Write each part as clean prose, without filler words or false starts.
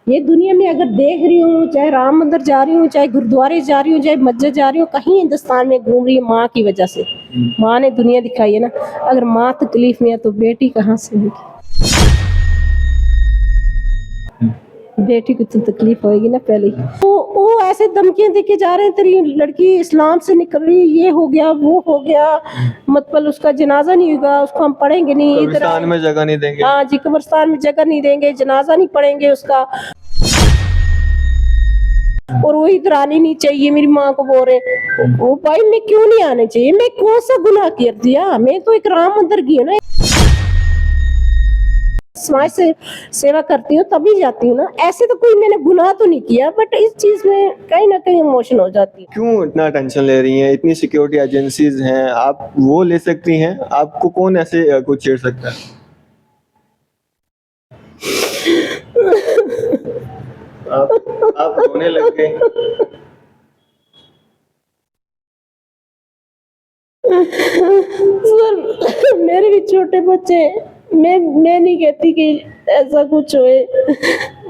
ये दुनिया में अगर देख रही हूँ, चाहे राम मंदिर जा रही हूँ, चाहे गुरुद्वारे जा रही हूँ, चाहे मस्जिद जा रही हूँ, कहीं हिंदुस्तान में घूम रही हूँ माँ की वजह से। माँ ने दुनिया दिखाई है ना, अगर माँ तकलीफ में है तो बेटी कहाँ से होगी। बेटी को तो तकलीफ होगी ना पहले ही। तो वो ऐसे धमकियां देके जा रहे हैं, तेरी लड़की इस्लाम से निकल रही, ये हो गया वो हो गया, मतलब उसका जनाजा नहीं होगा, उसको हम पढ़ेंगे नहीं, कब्रिस्तान में जगह नहीं देंगे। हाँ जी, कब्रिस्तान में जगह नहीं देंगे, जनाजा नहीं पढ़ेंगे उसका, और वो इधर आनी नहीं चाहिए। मेरी माँ को बोल रहे वो भाई मैं क्यों नहीं आने चाहिए, मैं कौन सा गुनाह कर दिया, मैं तो एक राम मंदिर गई हूँ ना, समाज से सेवा करती हूँ तभी जाती हूँ ना, ऐसे तो कोई मैंने गुनाह तो नहीं किया, बट इस चीज में कहीं ना कहीं इमोशन हो जाती है। क्यों इतना टेंशन ले रही हैं? इतनी सिक्योरिटी एजेंसीज हैं, आप वो ले सकती हैं, आपको कौन ऐसे कुछ छेड़ सकता है? आप रोने लग गए। सर मेरे भी छोटे बच्चे हैं, मैं नहीं कहती कि ऐसा कुछ होए,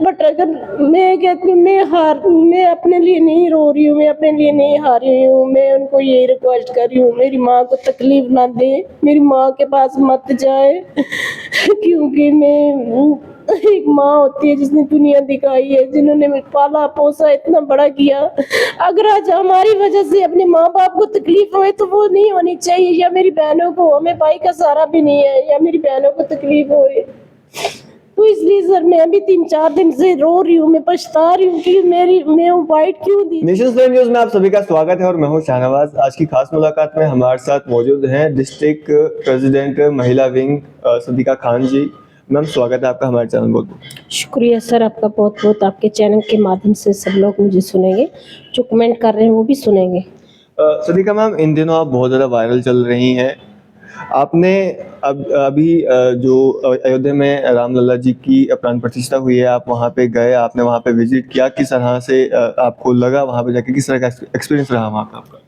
बट अगर मैं कहती हूँ मैं अपने लिए नहीं रो रही हूँ, मैं अपने लिए नहीं हारी हूँ, मैं उनको यही रिक्वेस्ट कर रही हूँ मेरी माँ को तकलीफ ना दे, मेरी माँ के पास मत जाए, क्योंकि मैं एक माँ होती है जिसने दुनिया दिखाई है, जिन्होंने पाला पोसा इतना बड़ा किया, अगर आज हमारी वजह से अपने माँ बाप को तकलीफ होए तो वो नहीं होनी चाहिए, या मेरी बहनों को, हमें भाई का सहारा भी नहीं है, या मेरी बहनों को तकलीफ होए, तो इसलिए सर मैं अभी 3-4 दिन से रो रही हूँ, मैं पछता रही हूँ कि मैं वो वाइट क्यों दी। नेशन स्पेन न्यूज में आप सभी का स्वागत है और मैं हूं शाहनवाज। आज की खास मुलाकात में हमारे साथ मौजूद हैं डिस्ट्रिक्ट प्रेसिडेंट महिला विंग सदिका खान जी। मैम स्वागत है आपका हमारे चैनल पर। शुक्रिया सर आपका बहुत बहुत, आपके चैनल के माध्यम से सब लोग मुझे सुनेंगे, जो कमेंट कर रहे हैं वो भी सुनेंगे। सदिका मैम, इन दिनों आप बहुत ज़्यादा वायरल चल रही हैं। आपने अभी जो अयोध्या में रामलला जी की प्राण प्रतिष्ठा हुई है, आप वहाँ पे गए, आपने वहाँ पे विजिट किया, किस तरह से आपको लगा वहाँ पे जाके, किस तरह का एक्सपीरियंस रहा वहाँ का आपका?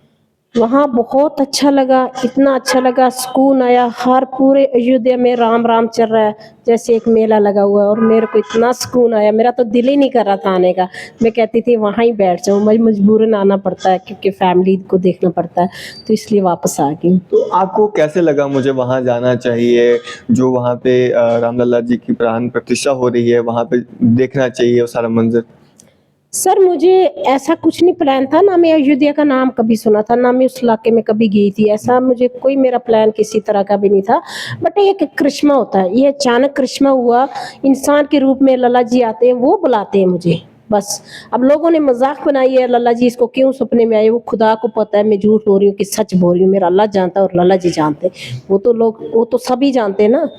वहाँ बहुत अच्छा लगा, इतना अच्छा लगा, सुकून आया, हर पूरे अयोध्या में राम राम चल रहा है, जैसे एक मेला लगा हुआ है, और मेरे को इतना सुकून आया, मेरा तो दिल ही नहीं कर रहा था आने का, मैं कहती थी वहाँ ही बैठ जाऊँ, मुझे मजबूरन आना पड़ता है क्योंकि फैमिली को देखना पड़ता है, तो इसलिए वापस आ गई। तो आपको कैसे लगा मुझे वहाँ जाना चाहिए, जो वहाँ पे रामलला जी की प्राण प्रतिष्ठा हो रही है, वहाँ पे देखना चाहिए वो सारा मंजर? सर मुझे ऐसा कुछ नहीं प्लान था, ना मैं अयोध्या का नाम कभी सुना था, ना मैं उस इलाके में कभी गई थी, ऐसा मुझे कोई मेरा प्लान किसी तरह का भी नहीं था, बट एक करिश्मा होता है, ये अचानक करिश्मा हुआ, इंसान के रूप में लल्ला जी आते हैं, वो बुलाते हैं मुझे, बस। अब लोगों ने मजाक बनाई है लल्ला जी इसको क्यों सपने में आए, वो खुदा को पता है मैं झूठ बोल रही हूँ कि सच बोल रही हूँ, मेरा अल्लाह जानता है और लल्ला जी जानते हैं, वो तो सभी जानते हैं ना,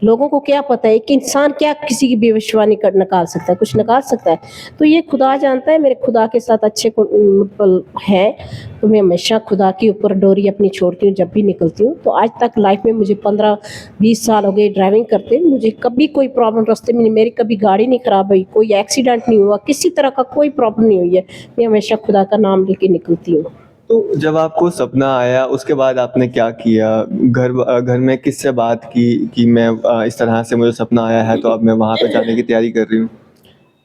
लोगों को क्या पता है कि इंसान क्या किसी की बेविश्वानी कर निकाल सकता है, कुछ निकाल सकता है, तो ये खुदा जानता है, मेरे खुदा के साथ अच्छे मतलब है, तो मैं हमेशा खुदा के ऊपर डोरी अपनी छोड़ती हूँ जब भी निकलती हूँ। तो आज तक लाइफ में मुझे 15-20 साल हो गए ड्राइविंग करते, मुझे कभी कोई प्रॉब्लम रास्ते में नहीं, मेरी कभी गाड़ी नहीं खराब हुई, कोई एक्सीडेंट नहीं हुआ, किसी तरह का कोई प्रॉब्लम नहीं हुई है, मैं हमेशा खुदा का नाम लेके निकलती हूँ। तो जब आपको सपना आया उसके बाद आपने क्या किया? घर में किससे बात की कि मैं इस तरह से मुझे सपना आया है तो अब मैं वहाँ पे जाने की तैयारी कर रही हूँ?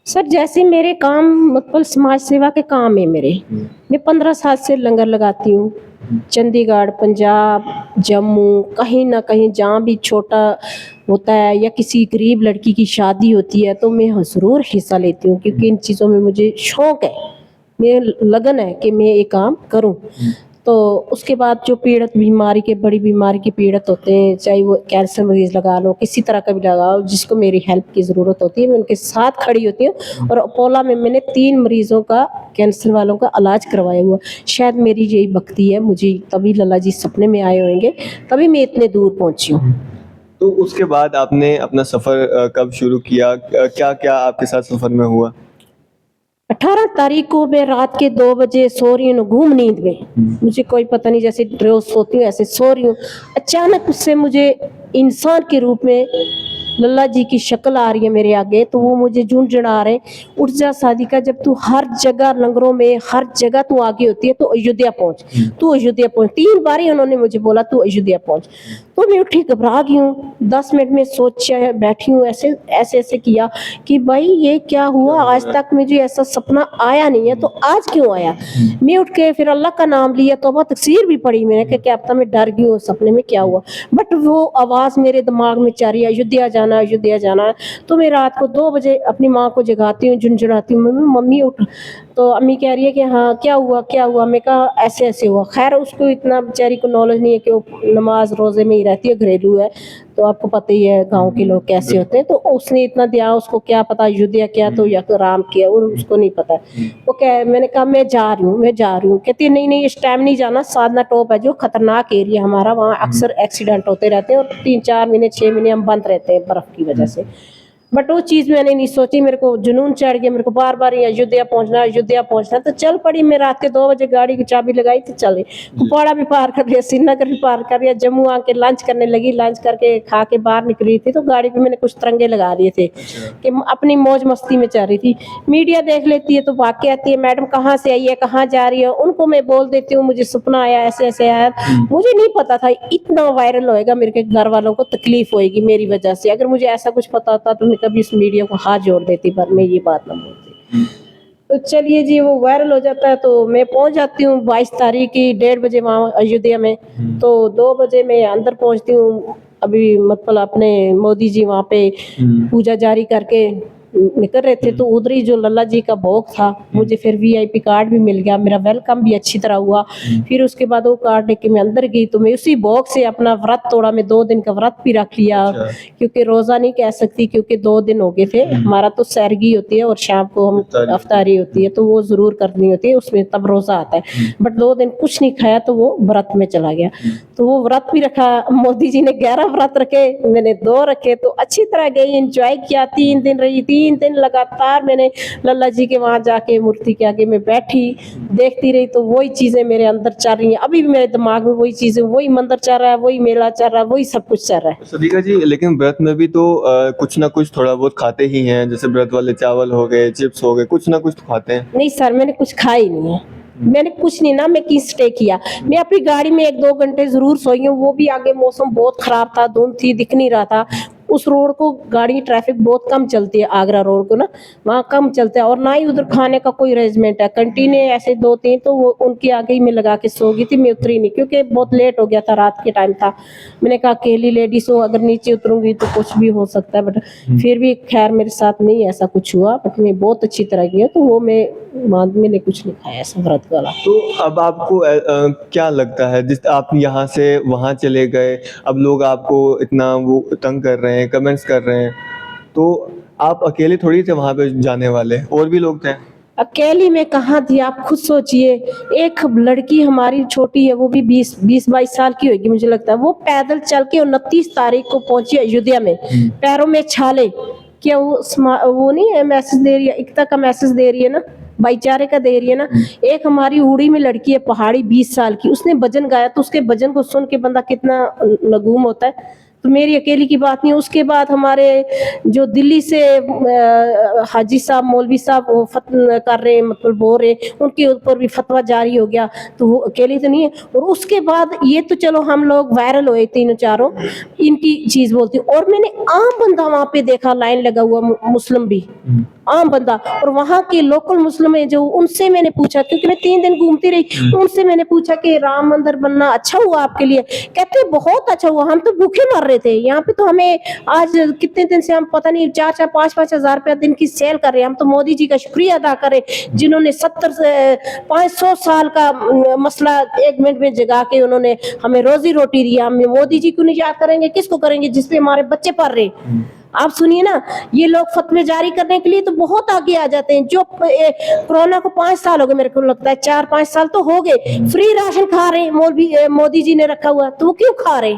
सर जैसे मेरे काम मतलब समाज सेवा के काम है मेरे, मैं 15 साल से लंगर लगाती हूँ, चंडीगढ़, पंजाब, जम्मू, कहीं ना कहीं जहाँ भी छोटा होता है या किसी गरीब लड़की की शादी होती है तो मैं ज़रूर हिस्सा लेती हूँ, क्योंकि इन चीज़ों में मुझे शौक़ है, मैं लगन है कि मैं ये काम करूँ। तो उसके बाद जो पीड़ित बीमारी के, बड़ी बीमारी के पीड़ित होते हैं, चाहे वो कैंसर मरीज लगा लो, किसी तरह का भी लगाओ, जिसको मेरी हेल्प की ज़रूरत होती है मैं उनके साथ खड़ी होती हूँ। और अपोला में मैंने 3 मरीजों का, कैंसर वालों का इलाज करवाया हुआ, शायद मेरी यही भक्ति है, मुझे तभी लल्ला जी सपने में आए होंगे, तभी मैं इतने दूर पहुँची हूँ। तो उसके बाद आपने अपना सफ़र कब शुरू किया? क्या-क्या आपके साथ सफ़र में हुआ? 18 तारीख को मैं रात के 2 बजे सो रही हूँ घूम नींद में, मुझे कोई पता नहीं, जैसे रोज सोती हूँ ऐसे सो रही हूँ, अचानक उससे मुझे इंसान के रूप में लल्ला जी की शक्ल आ रही है मेरे आगे, तो वो मुझे झुंझुना रहे, उठ जा सादिका, जब तू हर जगह लंगरों में हर जगह तू आगे होती है तो अयोध्या पहुंच, तू अयोध्या पहुंच, 3 बार ही उन्होंने मुझे बोला तू अयोध्या पहुंच। तो तो मैं उठी, घबरा गई हूँ। 10 मिनट में सोच बैठी हूँ, ऐसे ऐसे ऐसे किया कि भाई ये क्या हुआ, आज तक मुझे ऐसा सपना आया नहीं है, तो आज क्यों आया। मैं उठ के फिर अल्लाह का नाम लिया, तौबा तकसीर भी पड़ी मैंने कि क्या पता मैं डर गई हूँ, सपने में क्या हुआ। बट वो आवाज़ मेरे दिमाग में चल रही है, अयोध्या जाना है, अयोध्या जाना है। तो मैं रात को 2 बजे अपनी माँ को जगाती हूँ, झुनझुनाती हूँ, मम्मी उठ। तो अम्मी कह रही है कि हाँ क्या हुआ क्या हुआ। मैं कहा ऐसे ऐसे हुआ। खैर उसको इतना बेचारी को नॉलेज नहीं है कि वो नमाज रोजे में ही रहती है, घरेलू है, तो आपको पता ही है गांव के लोग कैसे होते हैं। तो उसने इतना दिया, उसको क्या पता अयोध्या क्या तो या तो राम किया, और उसको नहीं पता। वो कह, मैंने कहा मैं जा रही हूँ, मैं जा रही हूँ। कहती है नहीं नहीं इस टाइम नहीं जाना, साधना टॉप है जो खतरनाक एरिया हमारा, वहाँ अक्सर एक्सीडेंट होते रहते हैं और 3-4 महीने 6 महीने हम बंद रहते हैं बर्फ की वजह से। बट वो चीज़ मैंने नहीं सोची, मेरे को जुनून चढ़ गया, मेरे को बार बार ये अयोध्या पहुंचना अयोध्या पहुंचना। तो चल पड़ी, मैं रात के 2 बजे गाड़ी की चाबी लगाई तो चले। कुपवाड़ा भी पार कर लिया, श्रीनगर भी पार कर लिया, जम्मू आके लंच करने लगी। लंच करके खा के बाहर निकली थी, तो गाड़ी पे मैंने कुछ तिरंगे लगा लिए थे कि अपनी मौज मस्ती में चल रही थी। मीडिया देख लेती है तो भाग के आती है, मैडम कहाँ से आई है, कहाँ जा रही है। उनको मैं बोल देती हूँ मुझे सपना आया, ऐसे ऐसे आया। मुझे नहीं पता था इतना वायरल होएगा, मेरे घर वालों को तकलीफ होएगी मेरी वजह से। अगर मुझे ऐसा कुछ पता होता तो मैं कभी इस मीडिया को हाथ जोड़ देती, पर मैं ये बात ना बोलती। तो चलिए जी, वो वायरल हो जाता है तो मैं पहुंच जाती हूँ 22 तारीख की 1:30 बजे वहाँ अयोध्या में। तो 2 बजे मैं अंदर पहुंचती हूँ। अभी मतलब अपने मोदी जी वहाँ पे पूजा जारी करके निकल रहे थे, तो उधर ही जो लल्ला जी का भोग था, मुझे फिर वीआईपी कार्ड भी मिल गया, मेरा वेलकम भी अच्छी तरह हुआ। फिर उसके बाद वो कार्ड लेके मैं अंदर गई, तो मैं उसी भोग से अपना व्रत तोड़ा। मैं 2 दिन का व्रत भी रख लिया, क्योंकि रोजा नहीं कह सकती, क्योंकि 2 दिन हो गए थे। हमारा तो सैरगी होती है और शाम को हम अफ्तारी होती है, तो वो जरूर करनी होती है, उसमें तब रोजा आता है। बट 2 दिन कुछ नहीं खाया तो वो व्रत में चला गया। तो वो व्रत भी रखा। मोदी जी ने 11 व्रत रखे, मैंने 2 रखे, तो अच्छी तरह गई, एंजॉय किया। 3 दिन रही, 3 दिन लगातार मैंने लल्ला जी के वहां जाके मूर्ति के आगे मैं बैठी, देखती रही। तो वही चीजें मेरे अंदर चल रही हैं, अभी भी मेरे दिमाग में वही चीजें, वही मंदिर चल रहा है, वही मेला चल रहा है, वही सब कुछ चल रहा है। सदीका जी, लेकिन व्रत में भी तो कुछ ना कुछ थोड़ा बहुत खाते ही हैं, जैसे व्रत वाले चावल हो गए, चिप्स हो गए, कुछ ना कुछ तो खाते हैं। नहीं सर, मैंने कुछ खाया ही नहीं है, मैंने कुछ नहीं ना, मैं किस स्टे किया। मैं अपनी गाड़ी में 1-2 घंटे जरूर सोई हूँ, वो भी आगे मौसम बहुत खराब था, धुंध थी, दिख नहीं रहा था। उस रोड को गाड़ी ट्रैफिक बहुत कम चलती है, आगरा रोड को ना, वहाँ कम चलता है। और ना ही उधर खाने का कोई अरेंजमेंट है, कंटीने ऐसे 2-3, तो वो उनके आगे ही मैं लगा के सो गई थी। मैं उतरी नहीं, क्योंकि बहुत लेट हो गया था, रात के टाइम था। मैंने कहा अकेली लेडीज हो, अगर नीचे उतरूंगी तो कुछ भी हो सकता है। बट फिर भी खैर मेरे साथ नहीं ऐसा कुछ हुआ, बट मैं बहुत अच्छी तरह गई हूँ। तो वो मैंने कुछ नहीं खाया ऐसा व्रत वाला। तो अब आपको क्या लगता है, जिस आप यहाँ से वहाँ चले गए, अब लोग आपको इतना वो तंग कर रहे हैं, कमेंट्स कर रहे हैं, तो आप अकेले थोड़ी थे वहाँ पे जाने वाले, और भी लोग थे। अकेली में कहाँ थी, आप खुद सोचिए। एक लड़की हमारी छोटी है, वो भी 20-22 साल की होगी मुझे लगता है, वो पैदल चल के 29 तारीख को पहुंची अयोध्या में, पैरों में छाले। क्या वो नहीं है मैसेज दे रही है, एकता का मैसेज दे रही है ना, भाईचारे का दे रही है ना। एक हमारी उड़ी में लड़की है पहाड़ी 20 साल की, उसने भजन गाया, तो उसके भजन को सुन के बंदा कितना नगूम होता है। तो मेरी अकेली की बात नहीं। उसके बाद हमारे जो दिल्ली से हाजी साहब, मौलवी साहब वो कर रहे हैं, मतलब बोल रहे, उनके ऊपर भी फतवा जारी हो गया, तो वो अकेली तो नहीं है। और उसके बाद ये तो चलो हम लोग वायरल हुए 3-4, इनकी चीज बोलती हूँ। और मैंने आम बंदा वहां पे देखा, लाइन लगा हुआ, मुस्लिम भी, आम बंदा। और वहाँ के लोकल मुस्लिम है जो, उनसे मैंने पूछा, क्योंकि मैं 3 दिन घूमती रही, उनसे मैंने पूछा कि राम मंदिर बनना अच्छा हुआ आपके लिए? कहते बहुत अच्छा हुआ, हम तो भूखे मर रहे थे यहाँ पे। तो हमें आज कितने दिन से हम पता नहीं 4-4, 5-5 हजार रुपया दिन की सेल कर रहे हैं। हम तो मोदी जी का शुक्रिया अदा करें, जिन्होंने 70 से 500 साल का मसला 1 मिनट में जगा के उन्होंने हमें रोजी रोटी दिया। हम मोदी जी को नहीं याद करेंगे, किसको करेंगे, जिसपे हमारे बच्चे पढ़ रहे। आप सुनिए ना, ये लोग फतवे जारी करने के लिए तो बहुत आगे आ जाते हैं। जो कोरोना को 5 साल हो गए, मेरे को लगता है 4-5 साल तो हो गए, फ्री राशन खा रहे हैं, मोदी जी ने रखा हुआ, तो वो क्यों खा रहे?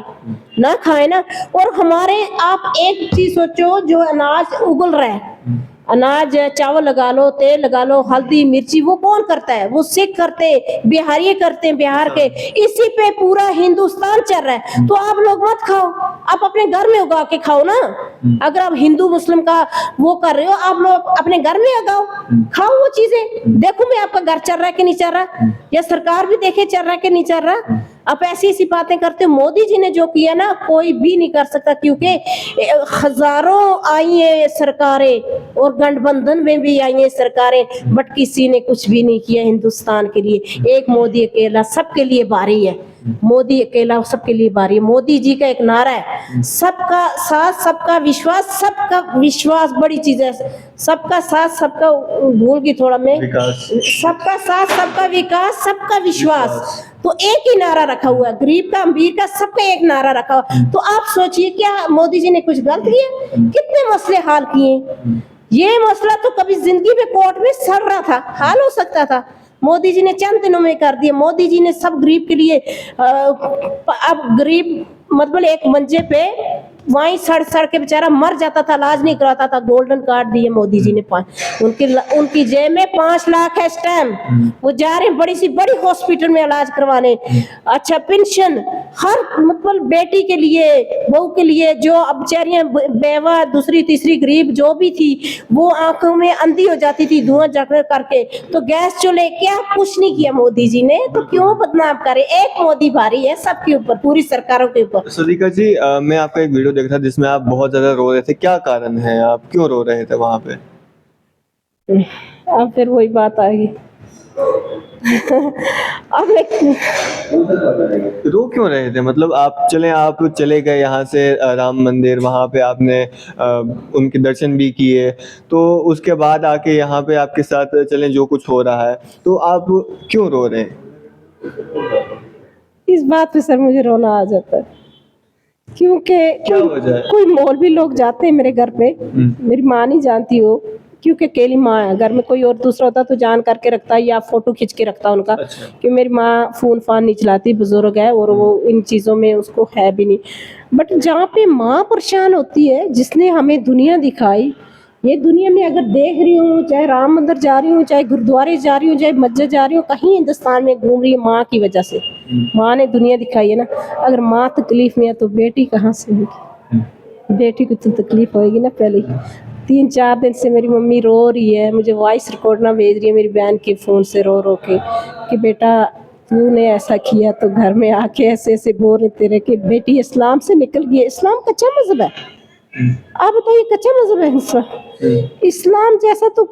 ना खाए ना। और हमारे, आप एक चीज सोचो, जो अनाज उगल रहा है, अनाज चावल लगा लो, तेल लगा लो, हल्दी मिर्ची, वो कौन करता है? वो सिख करते, बिहारी करते हैं, बिहार के। इसी पे पूरा हिंदुस्तान चल रहा है। तो आप लोग मत खाओ, आप अपने घर में उगा के खाओ ना। अगर आप हिंदू मुस्लिम का वो कर रहे हो, आप लोग अपने घर में उगाओ, खाओ वो चीजें। देखो मैं आपका घर चल रहा है कि नहीं चल रहा, या सरकार भी देखे चल रहा है कि नहीं चल रहा। आप ऐसी ऐसी बातें करते हो। मोदी जी ने जो किया ना कोई भी नहीं कर सकता, क्योंकि हजारों आई है सरकारें और गठबंधन में भी आई है सरकारें, बट किसी ने कुछ भी नहीं किया हिंदुस्तान के लिए। एक मोदी अकेला सबके लिए भारी है, मोदी अकेला सबके लिए भारी है। मोदी जी का एक नारा है, सबका साथ सबका विश्वास। सबका विश्वास बड़ी चीज है, सबका साथ सबका, भूल गई थोड़ा मैं, विकास। सबका साथ सबका विकास सबका विश्वास। तो एक ही नारा रखा हुआ है, गरीब का अमीर का सबका एक नारा रखा हुआ। तो आप सोचिए क्या मोदी जी ने कुछ गलत किया? कितने मसले हाल किए। ये मसला तो कभी जिंदगी में कोर्ट में सड़ रहा था, हाल हो सकता था, मोदी जी ने चंद दिनों में कर दिया। मोदी जी ने सब गरीब के लिए अब गरीब मतलब एक मंजे पे वहीं सड़ सड़ के बेचारा मर जाता था, इलाज नहीं कराता था, गोल्डन कार्ड दिए मोदी जी ने। उनकी जेब में 5 लाख है इस टाइम, वो जा रहे हैं बड़ी सी बड़ी हॉस्पिटल में इलाज करवाने। अच्छा पेंशन हर मतलब बेटी के लिए, बहू के लिए, जो अब बेचारियां बेवा दूसरी तीसरी गरीब जो भी थी, वो आंखों में अंधी हो जाती थी धुआं जाकर करके, तो गैस चूल्हे क्या कुछ नहीं किया मोदी जी ने, तो क्यों बदनाम करे? एक मोदी भारी है सबके ऊपर, पूरी सरकारों के ऊपर। सरिका जी, मैं आपका एक वीडियो देख रहा था जिसमें आप बहुत ज्यादा रो रहे थे, क्या कारण है, आप क्यों रो रहे थे वहां पे? अब फिर वही बात आ गई। अब रो क्यों रहे थे? मतलब आप चले गए यहाँ से राम मंदिर, वहां पे आपने उनके दर्शन भी किए, तो उसके बाद आके यहाँ पे आपके साथ चले जो कुछ हो रहा है, तो आप क्यों रो रहे हैं? इस बात पे सर मुझे रोना आ जाता है, क्योंकि क्या वजह है? कोई मौलवी लोग जाते हैं मेरे घर पे, मेरी माँ नहीं जानती हो, क्योंकि अकेली माँ है घर में, कोई और दूसरा होता तो जान करके रखता या फोटो खींच के रखता उनका। अच्छा। कि मेरी माँ फोन फान नहीं चलाती, बुजुर्ग है और वो इन चीज़ों में उसको है भी नहीं। बट जहाँ पे माँ परेशान होती है, जिसने हमें दुनिया दिखाई, ये दुनिया में अगर देख रही हूँ, चाहे राम मंदिर जा रही हूँ, चाहे गुरुद्वारे जा रही हूँ, चाहे मस्जिद जा रही हूँ, कहीं हिंदुस्तान में घूम रही हूँ माँ की वजह से। माँ ने दुनिया दिखाई है ना, अगर माँ तकलीफ में है तो बेटी कहाँ से होगी? बेटी को तो तकलीफ होगी ना पहले ही। 3-4 दिन से मेरी मम्मी रो रही है, मुझे वॉइस रिकॉर्ड ना भेज रही है मेरी बहन के फ़ोन से रो रो के, कि बेटा तूने ऐसा किया तो घर में आके ऐसे ऐसे बोल रहे तेरे कि बेटी इस्लाम से निकल गई है। इस्लाम कच्चा मजहब है, आप बताइए, कच्चा मजहब है इस्लाम। इस्लाम जैसा तो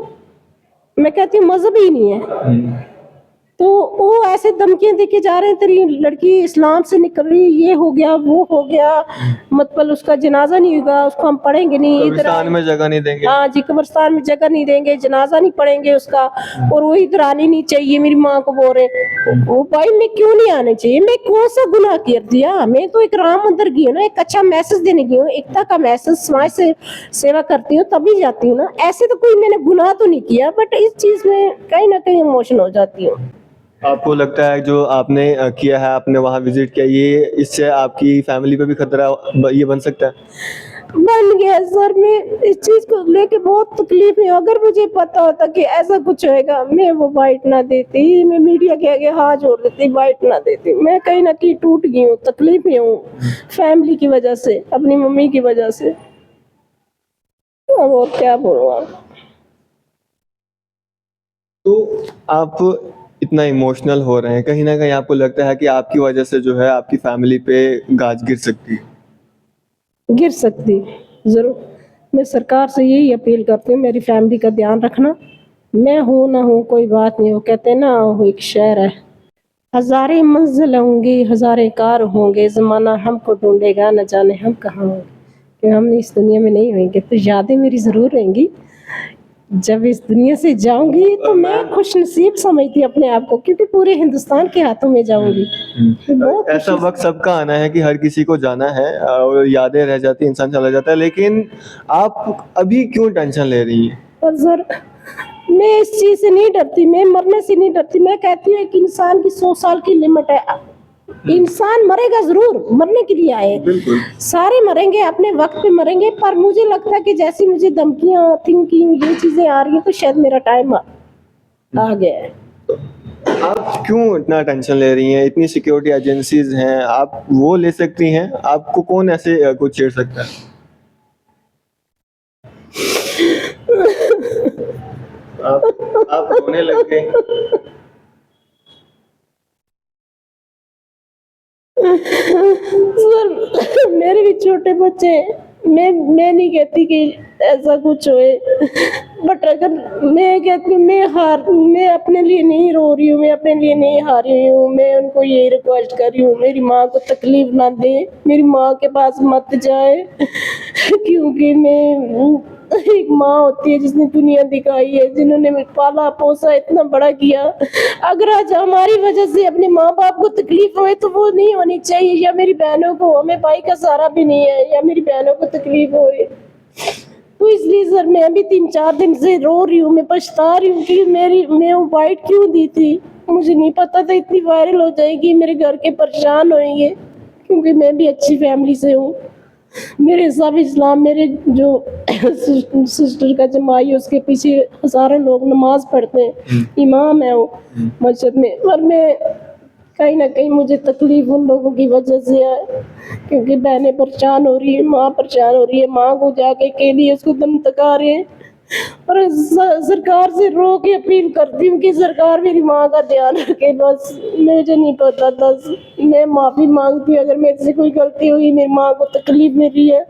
मैं कहती हूँ मजहब ही नहीं है। तो वो ऐसे धमकियां देके जा रहे हैं, तेरी लड़की इस्लाम से निकल रही, ये हो गया वो हो गया, मतलब उसका जनाजा नहीं होगा, उसको हम पढ़ेंगे नहीं, इधर कब्रिस्तान में जगह नहीं देंगे। हाँ जी, कब्रिस्तान में जगह नहीं देंगे, जनाजा नहीं पढ़ेंगे उसका, और वो इधर आनी नहीं चाहिए, मेरी माँ को बोल रहे। वो भाई मैं क्यों नहीं आने चाहिए? मैं कौन सा गुनाह कर दिया? मैं तो एक राम मंदिर गई हूँ ना, एक अच्छा मैसेज देने गई हूँ, एकता का मैसेज, समाज से सेवा करती हूँ तभी जाती हूँ ना, ऐसे तो कोई मैंने गुनाह तो नहीं किया, बट इस चीज में कहीं ना कहीं इमोशन हो जाती हूँ। आपको लगता है जो आपने किया है, आपने वहाँ विजिट किया, ये इससे आपकी फैमिली पे भी खतरा ये बन सकता है? बन गया सर, मैं इस चीज को लेके बहुत तकलीफ में हूँ। अगर मुझे पता होता कि ऐसा कुछ होएगा, मैं वो बाइट ना देती, मैं मीडिया के आगे हाथ जोड़ देती, बाइट ना देती। मैं कहीं ना कहीं टूट गई हूँ, तकलीफ में हूँ, फैमिली की वजह से, अपनी मम्मी की वजह से। अब और क्या बोलूँ आप। तो आप इतना इमोशनल हो रहे हैं, कहीं ना कहीं आपको लगता है कि आपकी वजह से जो है आपकी फैमिली पे गाज गिर सकती है? गिर सकती जरूर। मैं सरकार से यही अपील करती हूँ, मेरी फैमिली का ध्यान रखना। मैं हूँ ना हूँ कोई बात नहीं, वो कहते हैं ना, वो एक शेर है, हजारे मंजिल होंगी हजारे कार होंगे, जमाना हमको ढूंढेगा न जाने हम कहाँ होंगे। कि हम इस दुनिया में नहीं होंगे तो यादें मेरी जरूर रहेंगी। जब इस दुनिया से जाऊंगी तो मैं खुश नसीब समझती अपने आप को, क्योंकि पूरे हिंदुस्तान के हाथों में जाऊंगी। बहुत ऐसा वक्त सबका आना है कि हर किसी को जाना है और यादें रह जाती, इंसान चला जाता है, लेकिन आप अभी क्यों टेंशन ले रही हैं? पर सर मैं इस चीज से नहीं डरती, मैं मरने से नहीं डरती। मैं कहती हूँ कि इंसान की 100 साल की लिमिट है, इंसान मरेगा जरूर, मरने के लिए आए, बिल्कुल सारे मरेंगे, अपने वक्त पे मरेंगे। पर मुझे लगता है कि जैसी मुझे धमकियां थिंकिंग ये चीजें आ रही है, तो शायद मेरा टाइम आ गया है। आप क्यों इतना टेंशन ले रही हैं? इतनी सिक्योरिटी एजेंसीज हैं, आप वो ले सकती हैं, आपको कौन ऐसे कुछ छेड़ सकता है? आप रोने लग गए। मेरे भी छोटे बच्चे हैं। मैं नहीं कहती कि ऐसा कुछ होए, बट अगर मैं कहती हूँ, मैं अपने लिए नहीं रो रही हूँ, मैं अपने लिए नहीं हारी हूँ। मैं उनको यही रिक्वेस्ट कर रही हूँ, मेरी माँ को तकलीफ ना दे, मेरी माँ के पास मत जाए, क्योंकि मैं एक माँ होती है जिसने दुनिया दिखाई है, जिन्होंने पाला पोसा इतना बड़ा किया। अगर आज हमारी वजह से अपने माँ बाप को तकलीफ होए तो वो नहीं होनी चाहिए, या मेरी बहनों को, हमें भाई का सहारा भी नहीं है, या मेरी बहनों को तकलीफ होए। तो इसलिए सर मैं भी 3-4 दिन से रो रही हूँ, मैं पछता रही हूँ कि मैं वो वाइट क्यों दी थी। मुझे नहीं पता था इतनी वायरल हो जाएगी, मेरे घर के परेशान होंगे, क्योंकि मैं भी अच्छी फैमिली से हूँ। मेरे सब इस्लाम, मेरे जो सिस्टर का जमाई है उसके पीछे हजारों लोग नमाज पढ़ते हैं, इमाम है वो मस्जिद में, और मैं कहीं ना कहीं मुझे तकलीफ उन लोगों की वजह से है, क्योंकि बहनें परेशान हो रही है, माँ परेशान हो रही है, माँ को जाके अकेली उसको दम तका रहे हैं। और सरकार से रो के अपील करती हूँ कि सरकार मेरी माँ का ध्यान रखे। बस मुझे नहीं पता था, मैं माफ़ी मांगती हूँ अगर मेरे से कोई गलती हुई, मेरी माँ को तकलीफ मिल रही है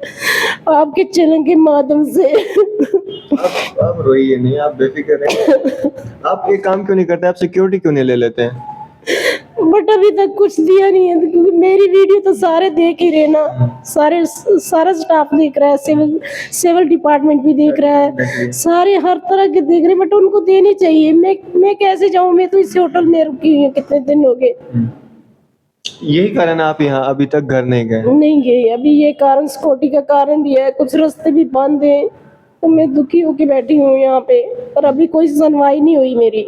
आपके चैनल के माध्यम से। आप रोइए नहीं, आप बेफिक्र रहिए। आप एक काम क्यों नहीं करते, आप सिक्योरिटी क्यों नहीं ले लेते हैं? बट अभी तक कुछ दिया नहीं है, क्योंकि मेरी वीडियो तो सारे देख ही रहे ना, सारा स्टाफ देख रहा है, सिविल डिपार्टमेंट भी देख रहा है, सारे हर तरह के देख रहे हैं, बट उनको देनी चाहिए। मैं कैसे जाऊं, मैं तो इस होटल में रुकी हुई हूँ, कितने दिन हो गए। यही कारण आप यहाँ अभी तक घर नहीं गए? नहीं गए अभी, ये कारण सिक्योरिटी का कारण भी है, कुछ रास्ते भी बंद हैं, तो मैं दुखी होके बैठी हूँ यहाँ पे, और अभी कोई सुनवाई नहीं हुई मेरी,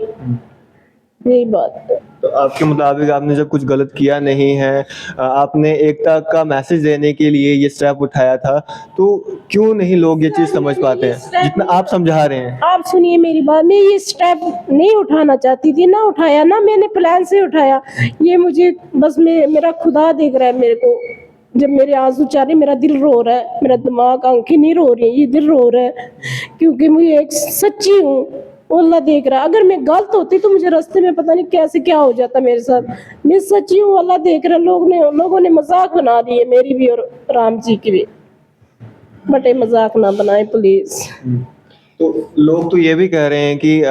यही बात है। तो आपके मुताबिक आपने जब कुछ गलत किया नहीं है, आपने एकता का मैसेज देने के लिए ये स्टेप उठाया था, तो क्यों नहीं लोग ये चीज़ समझ पाते हैं जितना आप समझा रहे हैं? आप सुनिए मेरी बात, मैं ये स्टेप नहीं उठाना चाहती थी, ना उठाया ना, मैंने प्लान से उठाया। ये मुझे बस मेरा खुदा देख रहा है मेरे को, जब मेरे आंसू चाह रहे, मेरा दिल रो रहा है, मेरा दिमाग, आंखें नहीं रो रही है, ये दिल रो रहा है, क्योंकि मैं एक सच्ची हूँ, अल्लाह देख रहा है। अगर मैं गलत होती तो मुझे रास्ते में पता नहीं कैसे क्या हो जाता मेरे साथ। मैं सच्ची हूँ, अल्लाह देख रहा है। लोगों ने मजाक बना दी है मेरी भी और राम जी की भी, बटे मजाक ना बनाए प्लीज। तो लोग तो ये भी कह रहे हैं कि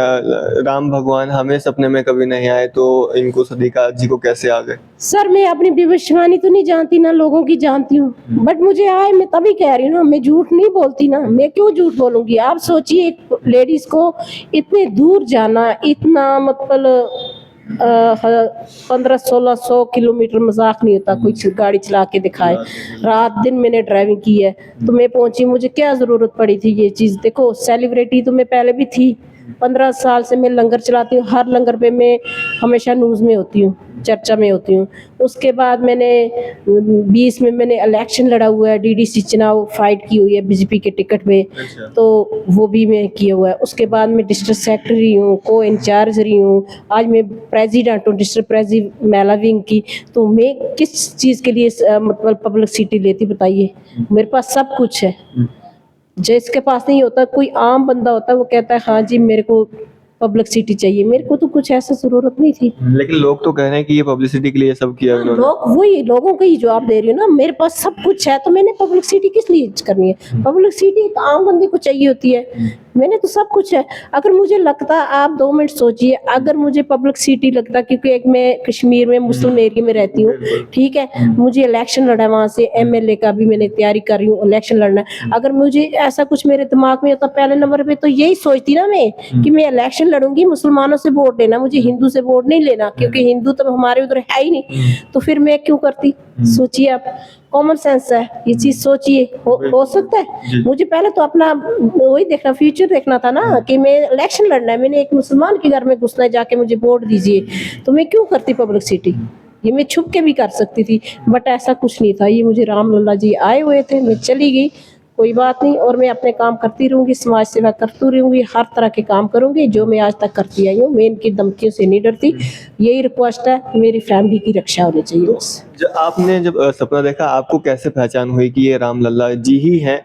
राम भगवान हमें सपने में कभी नहीं आए, तो इनको सदीका जी को कैसे आ गए? सर मैं अपनी भविष्यवाणी तो नहीं जानती ना, लोगों की जानती हूँ, बट मुझे आए, मैं तभी कह रही हूँ ना, मैं झूठ नहीं बोलती ना, मैं क्यों झूठ बोलूंगी। आप सोचिए एक लेडीज को इतने दूर जाना, इतना मतलब 1500-1600 किलोमीटर मजाक नहीं होता, कोई गाड़ी चला के दिखाए, रात दिन मैंने ड्राइविंग की है, तो मैं पहुंची, मुझे क्या जरूरत पड़ी थी ये चीज। देखो सेलिब्रिटी तो मैं पहले भी थी, 15 साल से मैं लंगर चलाती हूँ, हर लंगर पे मैं हमेशा न्यूज़ में होती हूँ, चर्चा में होती हूँ। उसके बाद मैंने 20 में मैंने इलेक्शन लड़ा हुआ है, डीडीसी चुनाव फाइट की हुई है बीजेपी के टिकट पे, तो वो भी मैं किया हुआ है। उसके बाद मैं डिस्ट्रिक्ट सेक्रेटरी हूँ, को इंचार्ज रही हूँ, आज मैं प्रेसिडेंट हूँ डिस्ट्रिक्ट प्रेसिडेंट मेला विंग की। तो मैं किस चीज़ के लिए मतलब पब्लिसिटी लेती बताइए, मेरे पास सब कुछ है। जिसके पास नहीं होता, कोई आम बंदा होता है, वो कहता है हाँ जी मेरे को पब्लिसिटी चाहिए, मेरे को तो कुछ ऐसा जरूरत नहीं थी। लेकिन लोग तो कह रहे हैं कि ये पब्लिसिटी के लिए सब किया इन्होंने। वही लोगों को ही जवाब दे रही हूँ ना, मेरे पास सब कुछ है तो मैंने पब्लिसिटी किस लिए करनी है। पब्लिसिटी एक आम बंदे को चाहिए होती है, मैंने तो सब कुछ है। अगर मुझे लगता, आप 2 मिनट सोचिए, अगर मुझे पब्लिसिटी लगता, क्योंकि एक मैं कश्मीर में मुस्लिम एरिया में रहती हूँ, ठीक है, मुझे इलेक्शन लड़ा है वहाँ से, एमएलए का भी मैंने तैयारी कर रही हूँ, इलेक्शन लड़ना है। अगर मुझे ऐसा कुछ मेरे दिमाग में होता, पहले नंबर पे तो यही सोचती ना मैं कि मैं इलेक्शन लड़ूंगी, मुसलमानों से वोट लेना, मुझे हिंदू से वोट नहीं लेना, क्योंकि हिंदू तो हमारे उधर है ही नहीं, तो फिर मैं क्यों करती। सोचिए आप, कॉमन सेंस है ये चीज, सोचिए हो सकता है। मुझे पहले तो अपना वही देखना, फ्यूचर देखना था ना, कि मैं इलेक्शन लड़ना है, मैंने एक मुसलमान के घर में घुसना है, जाके मुझे वोट दीजिए, तो मैं क्यों करती पब्लिसिटी। ये मैं छुप के भी कर सकती थी, बट ऐसा कुछ नहीं था। ये मुझे राम लल्ला जी आए हुए थे, मैं चली गई, कोई बात नहीं, और मैं अपने काम करती रहूंगी, समाज सेवा करती रहूंगी, हर तरह के काम करूंगी जो मैं आज तक करती आई हूँ। मैं इनकी धमकियों से नहीं डरती, यही रिक्वेस्ट है, मेरी फैमिली की रक्षा होनी चाहिए बस। आपने जब सपना देखा, आपको कैसे पहचान हुई कि ये राम लल्ला जी ही हैं,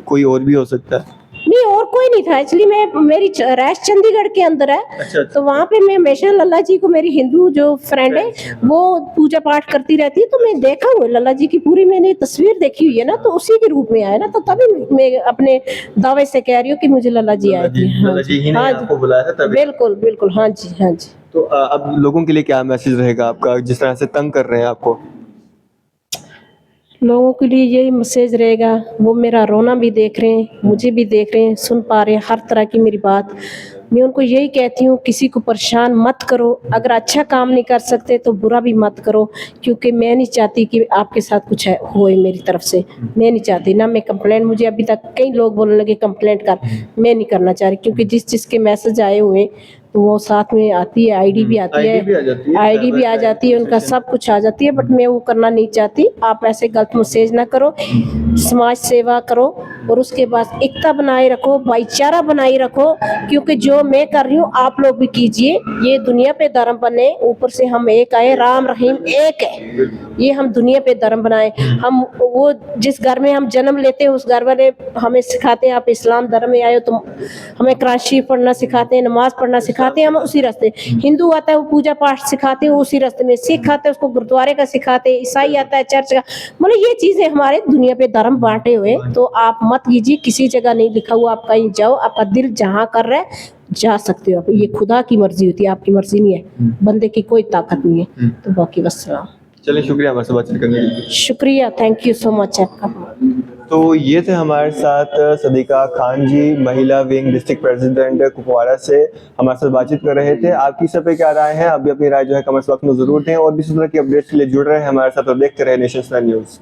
कोई और भी हो सकता है? नहीं और कोई नहीं था एक्चुअली। मैं मेरी रैश चंडीगढ़ के अंदर है, अच्छा तो वहाँ पे मैं हमेशा लल्ला जी को, मेरी हिंदू जो फ्रेंड है वो पूजा पाठ करती रहती है, तो मैं देखा हुआ है लल्ला जी की पूरी मैंने तस्वीर देखी हुई है ना, तो उसी के रूप में आया ना, तो तभी मैं अपने दावे से कह रही हूँ कि मुझे लल्ला जी आए थे। हाँ लल्ला जी ही ने हाँ आपको बुलाया था तभी। बिल्कुल बिल्कुल, हाँ जी हाँ जी। तो अब लोगों के लिए क्या मैसेज रहेगा आपका, जिस तरह से तंग कर रहे हैं आपको? लोगों के लिए यही मैसेज रहेगा, वो मेरा रोना भी देख रहे हैं, मुझे भी देख रहे हैं, सुन पा रहे हैं हर तरह की मेरी बात। मैं उनको यही कहती हूँ किसी को परेशान मत करो, अगर अच्छा काम नहीं कर सकते तो बुरा भी मत करो, क्योंकि मैं नहीं चाहती कि आपके साथ कुछ होए मेरी तरफ से। मैं नहीं चाहती ना, मैं कंप्लेंट, मुझे अभी तक कई लोग बोलने लगे कंप्लेंट कर, मैं नहीं करना चाह रही, क्योंकि जिस जिसके मैसेज आए हुए तो वो साथ में आती है, आईडी भी आती आईडी भी आ जाती है, है, आईडी भी आ जाती है, उनका सब कुछ आ जाती है, बट मैं वो करना नहीं चाहती। आप ऐसे गलत मैसेज ना करो, समाज सेवा करो और उसके बाद एकता बनाए रखो, भाईचारा बनाए रखो, क्योंकि जो मैं कर रही हूँ आप लोग भी कीजिए। ये दुनिया पे धर्म बने, ऊपर से हम एक आए, राम रहीम एक है, ये हम दुनिया पे धर्म बनाए। हम वो जिस घर में हम जन्म लेते हैं उस घर वाले हमें सिखाते हैं आप इस्लाम धर्म में आए हो, तो हमें कुरान शरीफ पढ़ना सिखाते हैं, नमाज पढ़ना सिखाते हैं, हम उसी रास्ते। हिंदू आता है वो पूजा पाठ सिखाते हैं उसी रास्ते में, सिख आता है उसको गुरुद्वारे का सिखाते हैं, ईसाई आता है चर्च का। मतलब ये चीजें हमारे दुनिया पे धर्म बांटे हुए, तो आप मत कीजिए, किसी जगह नहीं लिखा हुआ, आप कहीं जाओ, आपका दिल जहाँ कर रहा है जा सकते हो आप, ये खुदा की मर्जी होती है, आपकी मर्जी नहीं है, बंदे की कोई ताकत नहीं है। तो बाकी बस चलिए, शुक्रिया हमारे से बातचीत करने के लिए। शुक्रिया, थैंक यू सो मच आपका। तो ये थे हमारे साथ सदीका खान जी, महिला विंग डिस्ट्रिक्ट प्रेसिडेंट कुपवाड़ा से हमारे साथ बातचीत कर रहे थे। आपकी सब पे क्या राय है, आप भी अपनी राय जो है कमेंट्स बॉक्स में जरूर दें, और भी इस तरह की अपडेट्स के लिए जुड़ रहे हैं हमारे साथ और देखते रहे नेशन स्टार न्यूज़।